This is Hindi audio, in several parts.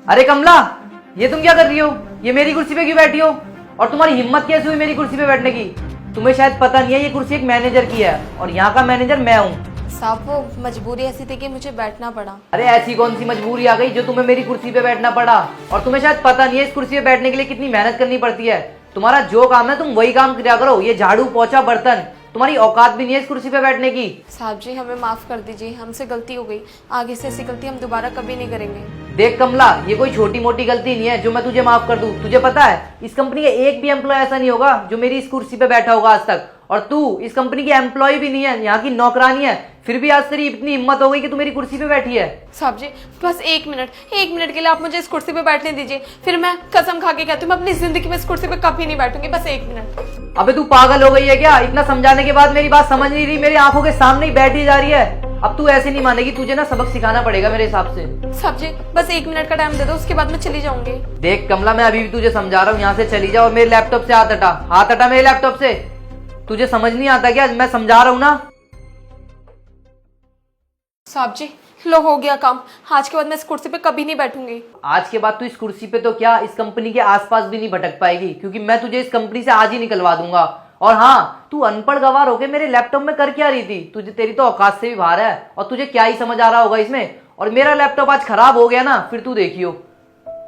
अरे कमला, ये तुम क्या कर रही हो? ये मेरी कुर्सी पे क्यों बैठी हो? और तुम्हारी हिम्मत कैसे हुई मेरी कुर्सी पे बैठने की? तुम्हें शायद पता नहीं है, ये कुर्सी एक मैनेजर की है और यहाँ का मैनेजर मैं हूँ। साहब वो मजबूरी ऐसी थी कि मुझे बैठना पड़ा। अरे ऐसी कौन सी मजबूरी आ गई जो तुम्हें मेरी कुर्सी पे बैठना पड़ा? और तुम्हें शायद पता नहीं है इस कुर्सी पे बैठने के लिए कितनी मेहनत करनी पड़ती है। तुम्हारा जो काम है तुम वही काम किया करो, ये झाड़ू पोछा बर्तन, तुम्हारी औकात भी नहीं है इस कुर्सी पे बैठने की। साहब जी हमें माफ़ कर दीजिए, हमसे गलती हो गई। आगे से ऐसी गलती हम दोबारा कभी नहीं करेंगे। देख कमला, ये कोई छोटी मोटी गलती नहीं है जो मैं तुझे माफ कर दूं। तुझे पता है इस कंपनी का एक भी एम्प्लॉय ऐसा नहीं होगा जो मेरी इस कुर्सी पे बैठा होगा आज तक। और तू इस कंपनी की एम्प्लॉय भी नहीं है, यहाँ की नौकरानी है, फिर भी आज तेरी इतनी हिम्मत हो गई कि तू मेरी कुर्सी पे बैठी है। साहब जी बस एक मिनट के लिए आप मुझे इस कुर्सी पे बैठने दीजिए, फिर मैं कसम खा के कहती हूँ मैं अपनी जिंदगी में इस कुर्सी पे कभी नहीं बैठूंगी। बस एक मिनट। अबे तू पागल हो गई है क्या? इतना समझाने के बाद मेरी बात समझ नहीं रही, मेरी आंखों के सामने ही बैठी जा रही है। अब तू ऐसे नहीं मानेगी, तुझे ना सबक सिखाना पड़ेगा मेरे हिसाब से। साहब जी बस एक मिनट का टाइम दे दो, उसके बाद मैं चली जाऊंगी। देख कमला, मैं अभी भी तुझे समझा रहा हूँ, यहाँ से चली जा और मेरे लैपटॉप से हाथ हटा। हाथ हटा मेरे लैपटॉप से। तुझे समझ नहीं आता क्या? मैं समझा रहा हूँ ना। साहब जी लो हो गया काम, आज के बाद मैं इस कुर्सी पे कभी नहीं बैठूंगी। आज के बाद तू इस कुर्सी पे तो क्या, इस कंपनी के आसपास भी नहीं भटक पाएगी, क्योंकि मैं तुझे इस कंपनी से आज ही निकलवा दूंगा। और हाँ, तू अनपढ़ गवार होके मेरे लैपटॉप में कर क्या रही थी? तुझे, तेरी तो औकात से भी बाहर है और तुझे क्या ही समझ आ रहा होगा इसमें। और मेरा लैपटॉप आज खराब हो गया ना, फिर तू देखियो।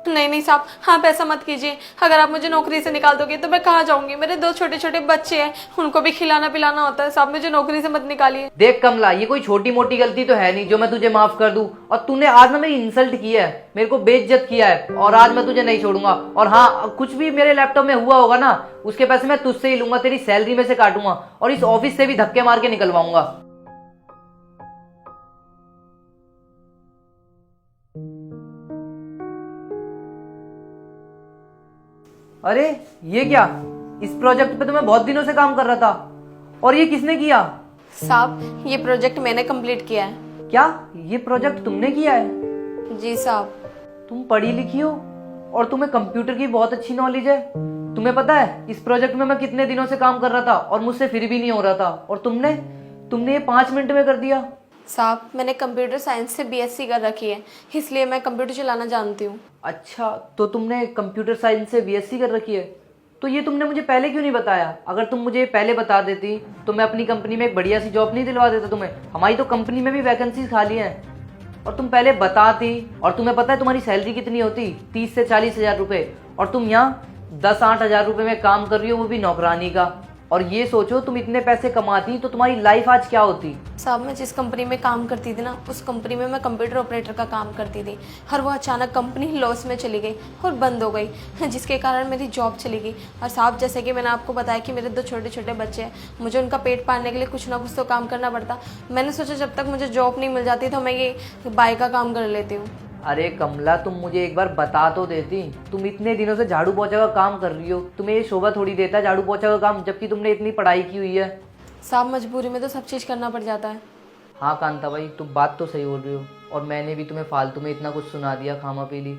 नहीं साहब, आप ऐसा मत कीजिए। अगर आप मुझे नौकरी से निकाल दोगे तो मैं कहाँ जाऊंगी? मेरे 2 छोटे छोटे बच्चे हैं, उनको भी खिलाना पिलाना होता है। साहब मुझे नौकरी से मत निकालिए। देख कमला, ये कोई छोटी मोटी गलती तो है नहीं जो मैं तुझे माफ कर दूं। और तूने आज ना मेरी इंसल्ट की है, मेरे को बेइज्जत किया है, और आज मैं तुझे नहीं छोड़ूंगा। और हाँ, कुछ भी मेरे लैपटॉप में हुआ होगा ना, उसके पैसे मैं तुझसे ही लूंगा, तेरी सैलरी में से काटूंगा और इस ऑफिस से भी धक्के मार के निकलवाऊंगा। अरे ये क्या? इस प्रोजेक्ट पे तो मैं बहुत दिनों से काम कर रहा था। और ये किसने किया? साहब ये प्रोजेक्ट मैंने कंप्लीट किया है। क्या ये प्रोजेक्ट तुमने किया है? जी साहब। तुम पढ़ी लिखी हो और तुम्हें कंप्यूटर की बहुत अच्छी नॉलेज है। तुम्हें पता है इस प्रोजेक्ट में मैं कितने दिनों से काम कर रहा था और मुझसे फिर भी नहीं हो रहा था, और तुमने तुमने ये 5 मिनट में कर दिया। साहब मैंने कंप्यूटर साइंस से बीएससी कर रखी है, इसलिए मैं कंप्यूटर चलाना जानती हूँ। अच्छा, तो तुमने कंप्यूटर साइंस से बीएससी कर रखी है, तो ये तुमने मुझे पहले क्यों नहीं बताया? अगर तुम मुझे पहले बता देती तो मैं अपनी कंपनी में एक बढ़िया सी जॉब नहीं दिलवा देता तुम्हें। हमारी तो कंपनी में भी वैकेंसीज खाली हैं, और तुम पहले बताती। और तुम्हें पता है तुम्हारी सैलरी कितनी होती? 30 से 40 हजार रुपये। और तुम यहाँ 10-8 हजार रुपये में काम कर रही हो, वो भी नौकरानी का। और ये सोचो, तुम इतने पैसे कमाती तो तुम्हारी लाइफ आज क्या होती। साहब मैं जिस कंपनी में काम करती थी ना, उस कंपनी में मैं कंप्यूटर ऑपरेटर का काम करती थी, और वो अचानक कंपनी लॉस में चली गई और बंद हो गई, जिसके कारण मेरी जॉब चली गई। और साहब जैसे कि मैंने आपको बताया कि मेरे 2 छोटे छोटे बच्चे हैं, मुझे उनका पेट पालने के लिए कुछ ना कुछ तो काम करना पड़ता। मैंने सोचा जब तक मुझे जॉब नहीं मिल जाती तो मैं ये बाई का काम कर लेती हूँ। अरे कमला, तुम मुझे एक बार बता तो देती। तुम इतने दिनों से झाड़ू पोछा का काम कर रही हो, तुम्हें ये शोभा थोड़ी देता है झाड़ू पोछा का काम, जबकि तुमने इतनी पढ़ाई की हुई है। साहब मजबूरी में तो सब चीज़ करना पड़ जाता है। हाँ कांता भाई, तुम बात तो सही बोल रही हो, और मैंने भी तुम्हें फालतू में इतना कुछ सुना दिया खामा पीली।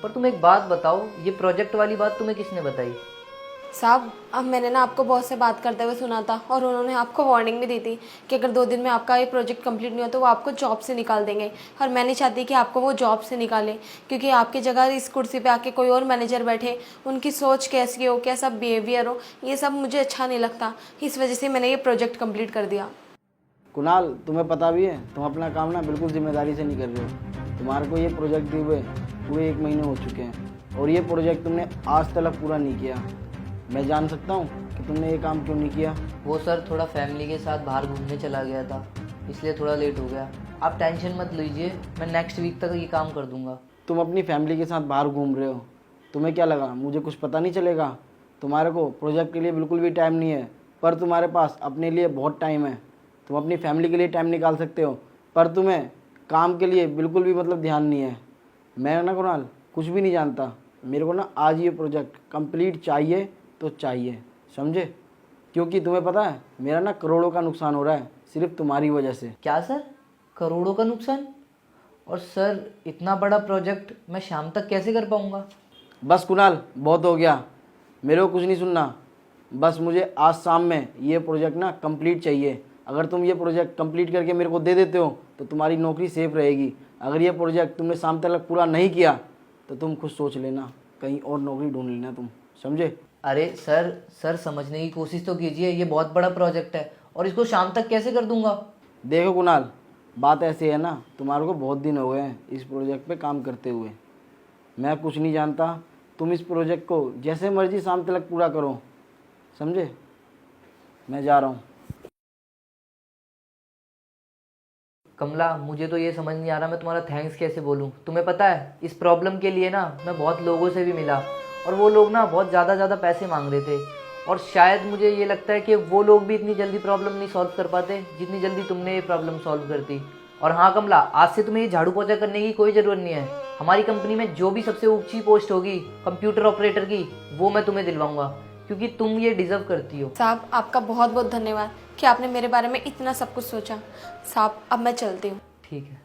पर तुम एक बात बताओ, ये प्रोजेक्ट वाली बात तुम्हें किसने बताई? साहब अब मैंने ना आपको बहुत से बात करते हुए सुना था, और उन्होंने आपको वार्निंग भी दी थी कि अगर 2 दिन में आपका ये प्रोजेक्ट कंप्लीट नहीं हो तो वो आपको जॉब से निकाल देंगे। और मैं नहीं चाहती कि आपको वो जॉब से निकाले, क्योंकि आपकी जगह इस कुर्सी पे आके कोई और मैनेजर बैठे, उनकी सोच कैसी हो, कैसा बिहेवियर हो, ये सब मुझे अच्छा नहीं लगता। इस वजह से मैंने ये प्रोजेक्ट कंप्लीट कर दिया। कुणाल, तुम्हें पता भी है तुम अपना काम ना बिल्कुल जिम्मेदारी से नहीं कर रहे हो। तुम्हारे को ये प्रोजेक्ट दिए हुए पूरे 1 महीने हो चुके हैं, और ये प्रोजेक्ट तुमने आज तक पूरा नहीं किया। मैं जान सकता हूँ कि तुमने ये काम क्यों नहीं किया? वो सर, थोड़ा फैमिली के साथ बाहर घूमने चला गया था, इसलिए थोड़ा लेट हो गया। आप टेंशन मत लीजिए, मैं नेक्स्ट वीक तक ये काम कर दूंगा। तुम अपनी फैमिली के साथ बाहर घूम रहे हो, तुम्हें क्या लगा मुझे कुछ पता नहीं चलेगा? तुम्हारे को प्रोजेक्ट के लिए बिल्कुल भी टाइम नहीं है, पर तुम्हारे पास अपने लिए बहुत टाइम है। तुम अपनी फैमिली के लिए टाइम निकाल सकते हो, पर तुम्हें काम के लिए बिल्कुल भी मतलब ध्यान नहीं है। मैं ना कुणाल कुछ भी नहीं जानता, मेरे को ना आज ये प्रोजेक्ट कंप्लीट चाहिए तो चाहिए, समझे? क्योंकि तुम्हें पता है मेरा ना करोड़ों का नुकसान हो रहा है सिर्फ तुम्हारी वजह से। क्या सर, करोड़ों का नुकसान? और सर इतना बड़ा प्रोजेक्ट मैं शाम तक कैसे कर पाऊंगा? बस कुणाल, बहुत हो गया, मेरे को कुछ नहीं सुनना। बस मुझे आज शाम में ये प्रोजेक्ट ना कंप्लीट चाहिए। अगर तुम ये प्रोजेक्ट कंप्लीट करके मेरे को दे देते हो तो तुम्हारी नौकरी सेफ रहेगी। अगर ये प्रोजेक्ट तुमने शाम तक पूरा नहीं किया तो तुम खुद सोच लेना, कहीं और नौकरी ढूंढ लेना तुम, समझे? अरे सर सर समझने की कोशिश तो कीजिए, ये बहुत बड़ा प्रोजेक्ट है और इसको शाम तक कैसे कर दूंगा। देखो कुणाल, बात ऐसी है ना, तुम्हारे को बहुत दिन हो गए हैं इस प्रोजेक्ट पे काम करते हुए। मैं कुछ नहीं जानता, तुम इस प्रोजेक्ट को जैसे मर्जी शाम तक पूरा करो, समझे? मैं जा रहा हूँ। कमला, मुझे तो ये समझ नहीं आ रहा मैं तुम्हारा थैंक्स कैसे बोलूँ। तुम्हें पता है इस प्रॉब्लम के लिए ना मैं बहुत लोगों से भी मिला और वो लोग ना बहुत ज़्यादा पैसे मांग रहे थे, और शायद मुझे ये लगता है कि वो लोग भी इतनी जल्दी प्रॉब्लम नहीं सॉल्व कर पाते जितनी जल्दी तुमने ये प्रॉब्लम सॉल्व कर दी। और हाँ कमला, आज से तुम्हें ये झाड़ू पोछा करने की कोई ज़रूरत नहीं है। हमारी कंपनी में जो भी सबसे ऊंची पोस्ट होगी कंप्यूटर ऑपरेटर की, वो मैं तुम्हें दिलवाऊंगा, क्योंकि तुम ये डिज़र्व करती हो। साहब आपका बहुत बहुत धन्यवाद कि आपने मेरे बारे में इतना सब कुछ सोचा। साहब अब मैं चलती हूँ। ठीक है।